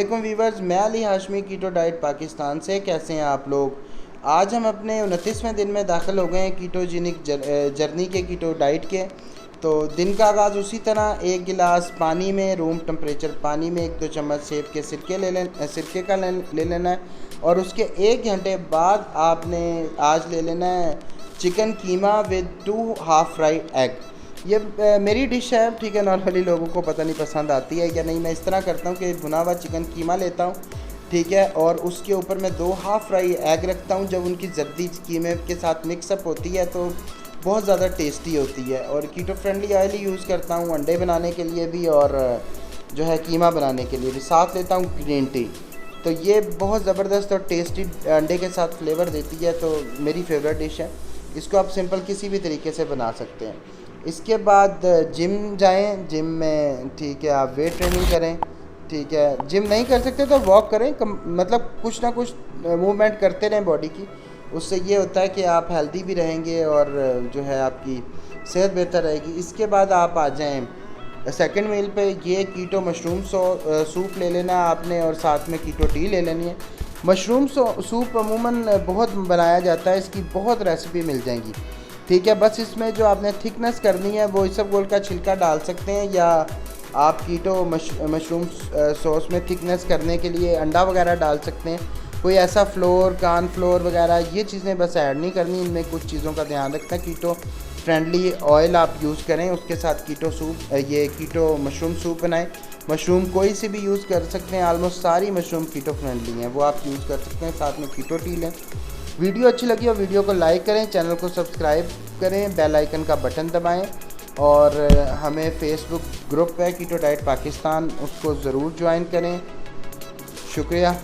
वालेकुम वीवर्स, मैं Ali Hashmi keto diet Pakistan से। कैसे हैं आप लोग? आज हम अपने 29वें दिन में दाखिल हो गए हैं कीटोजेनिक जर्नी के, कीटो डाइट के। तो दिन का आगाज़ उसी तरह एक गिलास पानी में, रूम टेम्परेचर पानी में 1-2 चम्मच सेब के सिरके का ले लेना है। और उसके 1 घंटे बाद आपने आज ले लेना है chicken keema with 2 half fried egg. ये मेरी डिश है, ठीक है। नॉर्मली लोगों को पता नहीं पसंद आती है या नहीं। मैं इस तरह करता हूँ कि भुना हुआ चिकन कीमा लेता हूँ, ठीक है, और उसके ऊपर मैं 2 हाफ फ्राई एग रखता हूँ। जब उनकी जर्दी कीमे के साथ मिक्सअप होती है तो बहुत ज़्यादा टेस्टी होती है। और कीटो फ्रेंडली ऑयल ही यूज़ करता हूँ अंडे बनाने के लिए भी, और जो है कीमा बनाने के लिए भी। साथ लेता हूँ ग्रीन टी। तो ये बहुत ज़बरदस्त और टेस्टी अंडे के साथ फ्लेवर देती है, तो मेरी फेवरेट डिश है। इसको आप सिंपल किसी भी तरीके से बना सकते हैं। इसके बाद जिम जाएं, जिम में, ठीक है, आप वेट ट्रेनिंग करें, ठीक है। जिम नहीं कर सकते तो वॉक करें, मतलब कुछ ना कुछ मूवमेंट करते रहें बॉडी की। उससे ये होता है कि आप हेल्दी भी रहेंगे और जो है आपकी सेहत बेहतर रहेगी। इसके बाद आप आ जाएं सेकंड मील पे। ये कीटो मशरूम सूप ले लेना है आपने, और साथ में कीटो टी ले लेनी है। मशरूम सूप अमूमन बहुत बनाया जाता है, इसकी बहुत रेसिपी मिल जाएंगी, ठीक है। बस इसमें जो आपने थिकनेस करनी है वो इसबगोल का छिलका डाल सकते हैं, या आप कीटो मशरूम सॉस में थिकनेस करने के लिए अंडा वगैरह डाल सकते हैं। कोई ऐसा फ्लोर, कॉर्न फ्लोर वगैरह ये चीज़ें बस ऐड नहीं करनी। इनमें कुछ चीज़ों का ध्यान रखना है। कीटो फ्रेंडली ऑयल आप यूज़ करें, उसके साथ कीटो सूप, ये कीटो मशरूम सूप बनाएं। मशरूम कोई सी भी यूज़ कर सकते हैं, आलमोस्ट सारी मशरूम कीटो फ्रेंडली हैं, वो आप यूज़ कर सकते हैं। साथ में कीटो टी लें। वीडियो अच्छी लगी हो वीडियो को लाइक करें, चैनल को सब्सक्राइब करें, बेल आइकन का बटन दबाएं, और हमें फेसबुक ग्रुप है कीटो डाइट पाकिस्तान, उसको ज़रूर ज्वाइन करें। शुक्रिया।